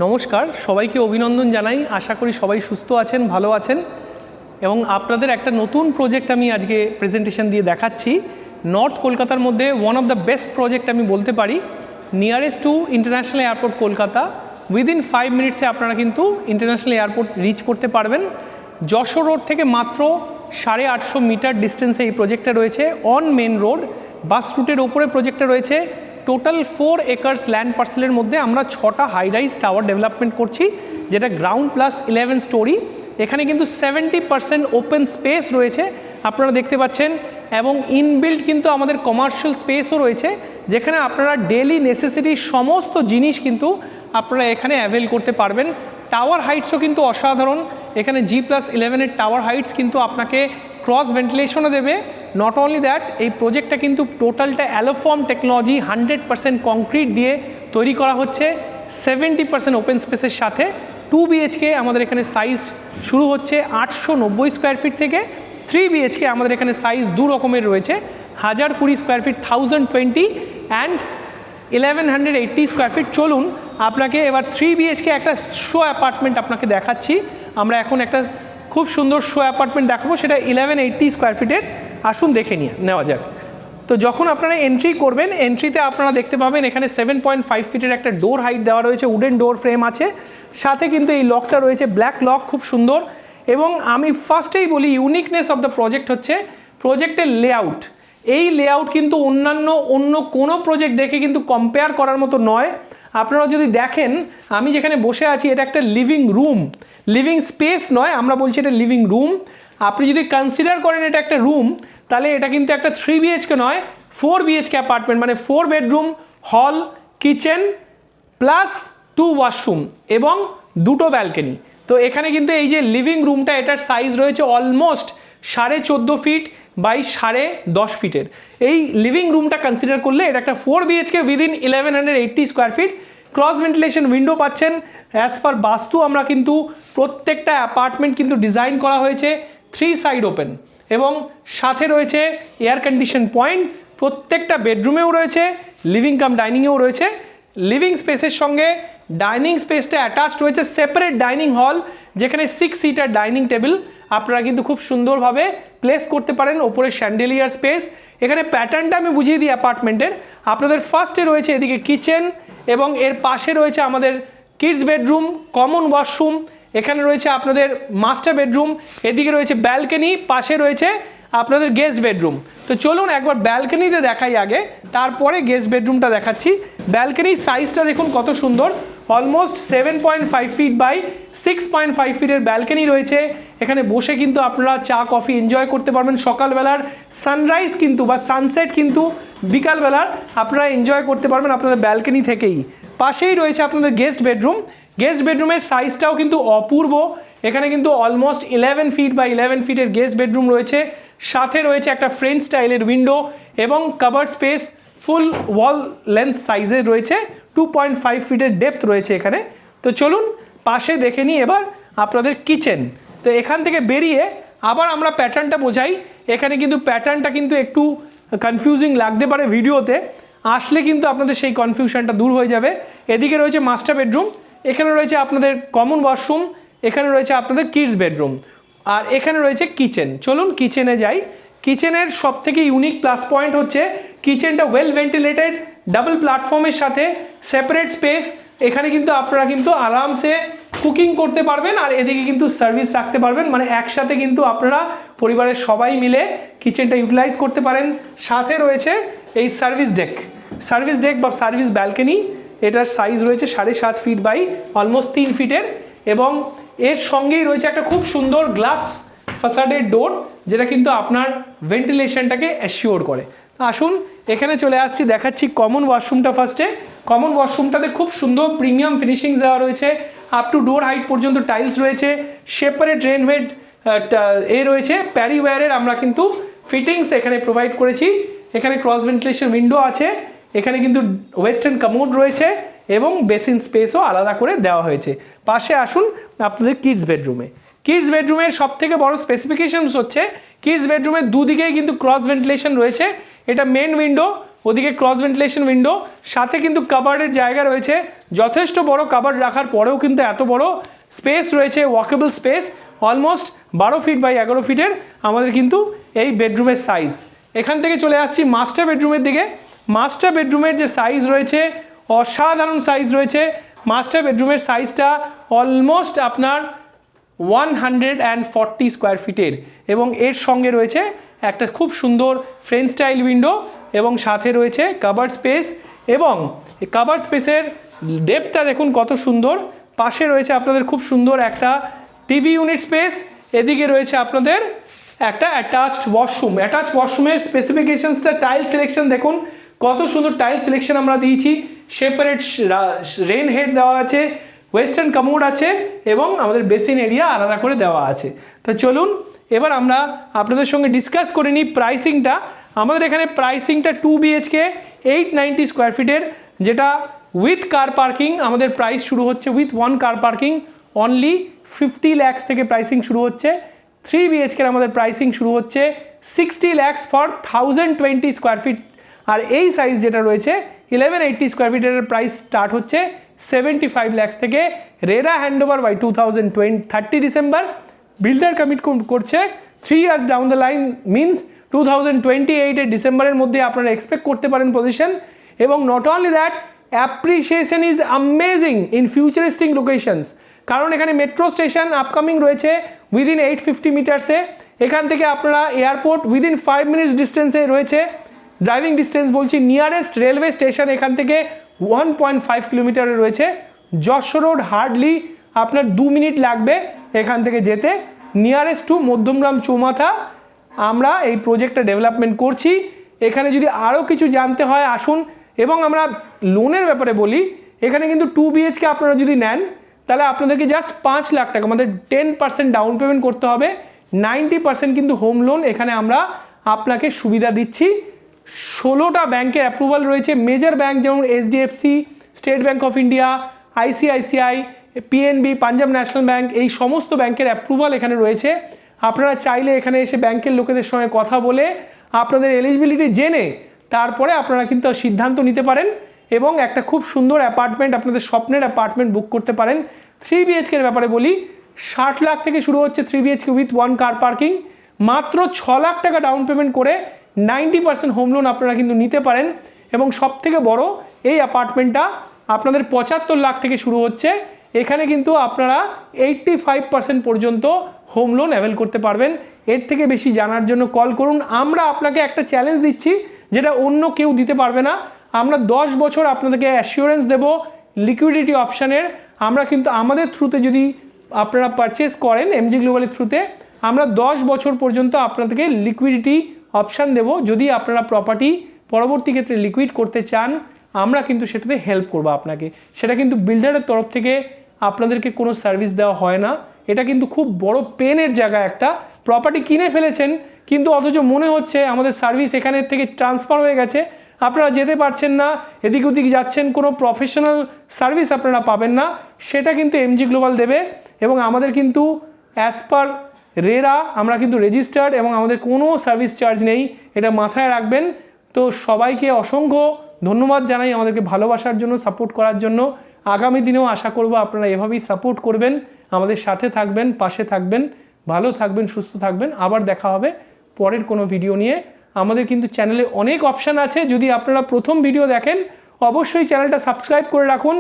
নমস্কার, সবাইকে অভিনন্দন জানাই। আশা করি সবাই সুস্থ আছেন, ভালো আছেন এবং আপনাদের একটা নতুন প্রজেক্ট আমি আজকে প্রেজেন্টেশন দিয়ে দেখাচ্ছি। নর্থ কলকাতার মধ্যে one of the best project আমি বলতে পারি, nearest two international airport Kolkata. Within 5 মিনিটসে আপনারা কিন্তু ইন্টারন্যাশনাল এয়ারপোর্ট রিচ করতে পারবেন। যশোর রোড থেকে মাত্র 850 মিটার ডিস্টেন্সে এই প্রজেক্টটা রয়েছে। অন মেন রোড বাস রুটের ওপরে প্রজেক্টটা রয়েছে। টোটাল 4 একর্স ল্যান্ড পার্সেলের মধ্যে আমরা 6টা হাই রাইজ টাওয়ার ডেভেলপমেন্ট করছি, যেটা গ্রাউন্ড প্লাস 11 স্টোরি। এখানে কিন্তু 70% ওপেন স্পেস রয়েছে আপনারা দেখতে পাচ্ছেন, এবং ইনবিল্ড কিন্তু আমাদের কমার্শিয়াল স্পেসও রয়েছে, যেখানে আপনারা ডেলি নেসেসিটি সমস্ত জিনিস কিন্তু আপনারা এখানে অ্যাভেল করতে পারবেন। টাওয়ার হাইটসও কিন্তু অসাধারণ। এখানে G+11 টাওয়ার হাইটস কিন্তু আপনাকে ক্রস ভেন্টিলেশনও দেবে। নট অনলি দ্যাট, এই প্রজেক্টটা কিন্তু টোটালটা অ্যালোফর্ম টেকনোলজি 100% কংক্রিট দিয়ে তৈরি করা হচ্ছে, 70% ওপেন স্পেসের সাথে। 2 BHK আমাদের এখানে সাইজ শুরু হচ্ছে 890 স্কোয়ার ফিট থেকে। 3 BHK আমাদের এখানে সাইজ দু রকমের রয়েছে, 1020 square feet 1020 and 1180 square feet. চলুন আপনাকে এবার 3 BHK একটা শো অ্যাপার্টমেন্ট আপনাকে দেখাচ্ছি। আমরা এখন একটা খুব সুন্দর শো অ্যাপার্টমেন্ট দেখাবো, সেটা 1180 স্কোয়ার ফিটের। আসুন দেখে নেওয়া যাক। তো যখন আপনারা এন্ট্রি করবেন, এন্ট্রিতে আপনারা দেখতে পাবেন এখানে 7.5 ফিটের একটা ডোর হাইট দেওয়া রয়েছে, উডেন ডোর ফ্রেম আছে, সাথে কিন্তু এই লকটা রয়েছে ব্ল্যাক লক, খুব সুন্দর। এবং আমি ফার্স্টেই বলি, ইউনিকনেস অফ দ্য প্রজেক্ট হচ্ছে প্রজেক্টের লেআউট। এই লেআউট কিন্তু অন্য কোনো প্রজেক্ট দেখে কিন্তু কম্পেয়ার করার মতো নয়। আপনারা যদি দেখেন, আমি যেখানে বসে আছি এটা একটা লিভিং রুম, লিভিং স্পেস নয়, আমরা বলছি এটা লিভিং রুম। আপনি যদি কনসিডার করেন এটা একটা রুম, তাহলে এটা কিন্তু একটা 3 BHK নয়, 4 BHK অ্যাপার্টমেন্ট, মানে 4 বেডরুম, হল, কিচেন প্লাস 2 ওয়াশরুম এবং 2টো ব্যালকনি। তো এখানে কিন্তু এই যে লিভিং রুমটা, এটার সাইজ রয়েছে অলমোস্ট 14.5 ফিট বাই 10.5 ফিটের। এই লিভিং রুমটা কনসিডার করলে এটা একটা 4 BHK within 1180 square feet. Cross ventilation window পাচ্ছেন। অ্যাজ পার বাস্তু আমরা কিন্তু প্রত্যেকটা অ্যাপার্টমেন্ট কিন্তু ডিজাইন করা হয়েছে 3 সাইড ওপেন, এবং সাথে রয়েছে এয়ার কন্ডিশন পয়েন্ট। প্রত্যেকটা বেডরুমেও রয়েছে, লিভিং কাম ডাইনিংয়েও রয়েছে। লিভিং স্পেসের সঙ্গে ডাইনিং স্পেসটা অ্যাটাচড রয়েছে সেপারেট ডাইনিং হল, যেখানে 6 সিটার ডাইনিং টেবিল আপনারা কিন্তু খুব সুন্দরভাবে প্লেস করতে পারেন। ওপরে শ্যান্ডেলিয়ার স্পেস। এখানে প্যাটার্নটা আমি বুঝিয়ে দিই অ্যাপার্টমেন্টের। আপনাদের ফার্স্টে রয়েছে এদিকে কিচেন, এবং এর পাশে রয়েছে আমাদের কিডস বেডরুম, কমন ওয়াশরুম। এখানে রয়েছে আপনাদের মাস্টার বেডরুম, এদিকে রয়েছে ব্যালকনি, পাশে রয়েছে আপনাদের গেস্ট বেডরুম। তো চলুন একবার ব্যালকনিতে দেখাই আগে, তারপরে গেস্ট বেডরুমটা দেখাচ্ছি। ব্যালকনির সাইজটা দেখুন কত সুন্দর, অলমোস্ট 7.5 ফিট বাই 6.5 ফিটের ব্যালকনি রয়েছে। এখানে বসে কিন্তু আপনারা চা কফি এনজয় করতে পারবেন। সকালবেলার সানরাইজ কিন্তু বা সানসেট কিন্তু বিকালবেলার আপনারা এনজয় করতে পারবেন আপনাদের ব্যালকনি থেকেই। পাশেই রয়েছে আপনাদের গেস্ট বেডরুম। গেস্ট বেডরুমের সাইজটাও কিন্তু অপূর্ব। এখানে কিন্তু অলমোস্ট 11 ফিট বাই 11 ফিটের গেস্ট বেডরুম রয়েছে। সাথে রয়েছে একটা ফ্রেঞ্চ স্টাইলের উইন্ডো এবং কাভার্ড স্পেস, ফুল ওয়াল লেন্থ সাইজের রয়েছে। 2.5 ফিটের ডেপথ রয়েছে এখানে। তো চলুন পাশে দেখে নিই এবার আপনাদের কিচেন। তো এখান থেকে বেরিয়ে আবার আমরা প্যাটার্নটা বোঝাই। এখানে কিন্তু প্যাটার্নটা কিন্তু একটু কনফিউজিং লাগতে পারে ভিডিওতে, আসলে কিন্তু আপনাদের সেই কনফিউশনটা দূর হয়ে যাবে। এদিকে রয়েছে মাস্টার বেডরুম, এখানে রয়েছে আপনাদের কমন ওয়াশরুম, এখানে রয়েছে আপনাদের কিডস বেডরুম, আর এখানে রয়েছে কিচেন। চলুন কিচেনে যাই। কিচেনের সব থেকে ইউনিক প্লাস পয়েন্ট হচ্ছে কিচেনটা ওয়েল ভেন্টিলেটেড, ডাবল প্ল্যাটফর্মের সাথে সেপারেট স্পেস। এখানে কিন্তু আপনারা কিন্তু আরামসে কুকিং করতে পারবেন, আর এদিকে কিন্তু সার্ভিস রাখতে পারবেন, মানে একসাথে কিন্তু আপনারা পরিবারের সবাই মিলে কিচেনটা ইউটিলাইজ করতে পারেন। সাথে রয়েছে এই সার্ভিস ডেক বা সার্ভিস ব্যালকনি। এটার সাইজ রয়েছে 7.5 ফিট বাই অলমোস্ট 3 ফিটের, এবং এর সঙ্গেই রয়েছে একটা খুব সুন্দর গ্লাস ফাসাডের ডোর, যেটা কিন্তু আপনার ভেন্টিলেশনটাকে অ্যাসিওর করে। আসুন এখানে চলে আসছি, দেখাচ্ছি কমন ওয়াশরুমটা। ফার্স্টে কমন ওয়াশরুমটাতে খুব সুন্দর প্রিমিয়াম ফিনিশিং দেওয়া রয়েছে, আপ টু ডোর হাইট পর্যন্ত টাইলস রয়েছে, সেপারেট রেনভেড রয়েছে, প্যারিওয়্যারের আমরা কিন্তু ফিটিংস এখানে প্রোভাইড করেছি। এখানে ক্রস ভেন্টিলেশন উইন্ডো আছে, এখানে কিন্তু ওয়েস্টার্ন কমোড রয়েছে এবং বেসিন স্পেসও আলাদা করে দেওয়া হয়েছে। পাশে আসুন আপনাদের কিডস বেডরুমে। কিডস বেডরুমের সব থেকে বড় স্পেসিফিকেশনস হচ্ছে কিডস বেডরুমের দুদিকেই কিন্তু ক্রস ভেন্টিলেশন রয়েছে। এটা মেন উইন্ডো, ওদিকে ক্রস ভেন্টিলেশন উইন্ডো, সাথে কিন্তু কাবার্ডের জায়গা রয়েছে, যথেষ্ট বড় কাবার্ড রাখার পরেও কিন্তু এত বড় স্পেস রয়েছে, walkable space, almost 12 feet by 11 ফিটের আমাদের কিন্তু এই বেডরুমের সাইজ। এখান থেকে চলে আসছি মাস্টার বেডরুমের দিকে। মাস্টার বেডরুমের যে সাইজ রয়েছে অসাধারণ সাইজ রয়েছে। মাস্টার বেডরুমের সাইজটা অলমোস্ট আপনার 140 স্কোয়ার ফিটের, এবং এর সঙ্গে রয়েছে একটা খুব সুন্দর ফ্রেঞ্চ স্টাইল উইন্ডো, এবং সাথে রয়েছে কাভার্ড স্পেস, এবং এই কাভার্ড স্পেসের ডেপথটা দেখুন কত সুন্দর। পাশে রয়েছে আপনাদের খুব সুন্দর একটা টিভি ইউনিট স্পেস, এদিকে রয়েছে আপনাদের একটা অ্যাটাচড ওয়াশরুম। অ্যাটাচ ওয়াশরুমের স্পেসিফিকেশনসটা, টাইল সিলেকশন দেখুন কত সুন্দর টাইল সিলেকশন আমরা দিয়েছি। সেপারেট রেন হেড দেওয়া আছে, ওয়েস্টার্ন কামোড আছে, এবং আমাদের বেসিন এরিয়া আলাদা করে দেওয়া আছে। তো চলুন এবার আমরা আপনাদের সঙ্গে ডিসকাস করে নিই প্রাইসিংটা। আমাদের এখানে প্রাইসিংটা 2 BHK 890 স্কোয়ার ফিটের, যেটা উইথ কার পার্কিং আমাদের প্রাইস শুরু হচ্ছে, with 1 car parking only 50 lakhs থেকে প্রাইসিং শুরু হচ্ছে। 3 BHK আমাদের প্রাইসিং শুরু হচ্ছে 60 lakhs ফর 1020 স্কোয়ার ফিট। আর এই সাইজ যেটা রয়েছে 1180 স্কোয়ার ফিটের প্রাইস স্টার্ট হচ্ছে 75 lakhs থেকে। RERA handover by 2030 December. Builder commit করছে 3 years down the line, means 2028 ডিসেম্বরের মধ্যে আপনারা এক্সপেক্ট করতে পারেন পজিশন। এবং not only that, appreciation is amazing in futuristic locations, কারণ এখানে মেট্রো স্টেশন আপকামিং রয়েছে উইদিন 850 মিটার্সে। এখান থেকে আপনারা এয়ারপোর্ট উইদিন 5 minutes ডিস্টেন্সে রয়েছে, ড্রাইভিং ডিস্টেন্স বলছি। নিয়ারেস্ট রেলওয়ে স্টেশন এখান থেকে 1.5 কিলোমিটারে রয়েছে। যশোর রোড হার্ডলি আপনার 2 মিনিট লাগবে এখান থেকে যেতে। নিয়ারেস্ট টু মধ্যমগ্রাম চৌমাথা আমরা এই প্রজেক্টটা ডেভেলপমেন্ট করছি। এখানে যদি আরও কিছু জানতে হয় আসুন। এবং আমরা লোনের ব্যাপারে বলি, এখানে কিন্তু 2 BHK আপনারা যদি নেন তাহলে আপনাদেরকে জাস্ট 5 লাখ টাকা, আমাদের 10% ডাউন পেমেন্ট করতে হবে। 90% কিন্তু হোম লোন এখানে আমরা আপনাকে সুবিধা দিচ্ছি। 16টা ব্যাংকের অ্যাপ্রুভাল রয়েছে, মেজর ব্যাংক যেমন HDFC, state bank of India, ICICI, PNB, Punjab national bank, এই সমস্ত ব্যাংকের অ্যাপ্রুভাল এখানে রয়েছে। আপনারা চাইলে এখানে এসে ব্যাংকের লোকেদের সঙ্গে কথা বলে আপনাদের এলিজিবিলিটি জেনে তারপরে আপনারা কিন্তু সিদ্ধান্ত নিতে পারেন, এবং একটা খুব সুন্দর অ্যাপার্টমেন্ট, আপনাদের স্বপ্নের অ্যাপার্টমেন্ট বুক করতে পারেন। 3 BHK এর ব্যাপারে বলি, 60 লাখ থেকে শুরু হচ্ছে 3 BHK উইথ 1 কার পার্কিং। মাত্র 6 লাখ টাকা ডাউন পেমেন্ট করে 90% হোম লোন আপনারা কিন্তু নিতে পারেন। এবং সবথেকে বড়, এই অ্যাপার্টমেন্টটা আপনাদের 75 লাখ থেকে শুরু হচ্ছে। এখানে কিন্তু আপনারা 85% পর্যন্ত হোম লোন অ্যাভেল করতে পারবেন। এর থেকে বেশি জানার জন্য কল করুন। আমরা আপনাকে একটা চ্যালেঞ্জ দিচ্ছি যেটা অন্য কেউ দিতে পারবে না। আমরা 10 বছর আপনাদেরকে অ্যাসিওরেন্স দেব লিকুইডিটি অপশানের। আমরা কিন্তু আমাদের থ্রুতে যদি আপনারা পারচেস করেন এমজি গ্লোবালের থ্রুতে, আমরা 10 বছর পর্যন্ত আপনাদেরকে লিকুইডিটি অপশান দেব। যদি আপনারা প্রপার্টি পরবর্তী ক্ষেত্রে লিকুইড করতে চান, আমরা কিন্তু সেটাতে হেল্প করবো আপনাকে। সেটা কিন্তু বিল্ডারের তরফ থেকে আপনাদেরকে কোনো সার্ভিস দেওয়া হয় না। এটা কিন্তু খুব বড় পেনের জায়গা। একটা প্রপার্টি কিনে ফেলেছেন কিন্তু অথচ মনে হচ্ছে আমাদের সার্ভিস এখানের থেকে ট্রান্সফার হয়ে গেছে, আপনারা যেতে পারছেন না, এদিক ওদিক যাচ্ছেন, কোনো প্রফেশনাল সার্ভিস আপনারা পাবেন না। সেটা কিন্তু এমজি গ্লোবাল দেবে। এবং আমাদের কিন্তু অ্যাজ পার রেরা আমরা কিন্তু রেজিস্টার্ড, এবং আমাদের কোনো সার্ভিস চার্জ নেই, এটা মাথায় রাখবেন। তো সবাইকে অসংখ্য ধন্যবাদ জানাই আমাদেরকে ভালোবাসার জন্য, সাপোর্ট করার জন্য। আগামী দিনেও আশা করব আপনারা এভাবেই সাপোর্ট করবেন, আমাদের সাথে থাকবেন, পাশে থাকবেন। ভালো থাকবেন, সুস্থ থাকবেন। আবার দেখা হবে পরের কোনো ভিডিও নিয়ে। আমাদের কিন্তু চ্যানেলে অনেক অপশান আছে। যদি আপনারা প্রথম ভিডিও দেখেন অবশ্যই চ্যানেলটা সাবস্ক্রাইব করে রাখুন।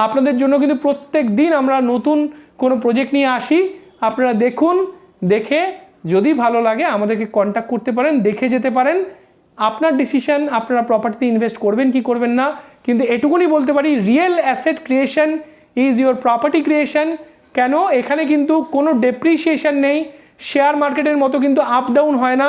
আপনাদের জন্য কিন্তু প্রত্যেক দিন আমরা নতুন কোনো প্রজেক্ট নিয়ে আসি। আপনারা দেখুন, দেখে যদি ভালো লাগে আমাদেরকে কন্ট্যাক্ট করতে পারেন, দেখে যেতে পারেন। আপনার ডিসিশন, আপনারা প্রপার্টিতে ইনভেস্ট করবেন কি করবেন না। কিন্তু এটুকুনি বলতে পারি, real asset creation is your property creation. কেন? এখানে কিন্তু কোনো ডেপ্রিসিয়েশন নেই, শেয়ার মার্কেটের মতো কিন্তু আপ ডাউন হয় না।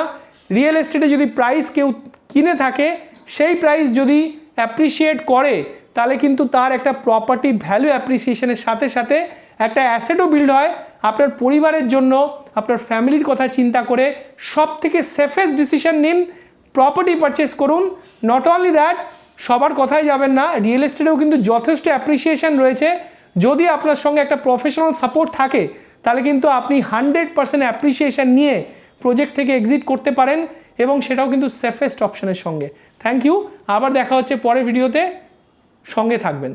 রিয়েল এস্টেটে যদি প্রাইস কেউ কিনে থাকে, সেই প্রাইস যদি অ্যাপ্রিসিয়েট করে, তাহলে কিন্তু তার একটা প্রপার্টি ভ্যালু অ্যাপ্রিসিয়েশনের সাথে সাথে একটা অ্যাসেটও বিল্ড হয়। আপনার পরিবারের জন্য, আপনার ফ্যামিলির কথা চিন্তা করে সব থেকে সেফেস্ট ডিসিশন নিন, প্রপার্টি পারচেস করুন। নট অনলি দ্যাট, সবার কথাই যাবেন না, রিয়েল এস্টেটেও কিন্তু যথেষ্ট অ্যাপ্রিসিয়েশন রয়েছে। যদি আপনার সঙ্গে একটা প্রফেশনাল সাপোর্ট থাকে, তাহলে কিন্তু আপনি 100% অ্যাপ্রিসিয়েশন নিয়ে প্রজেক্ট থেকে এক্সিট করতে পারেন, এবং সেটাও কিন্তু সেফেস্ট অপশনের সঙ্গে। Thank you. আবার দেখা হচ্ছে পরের ভিডিওতে, সঙ্গে থাকবেন।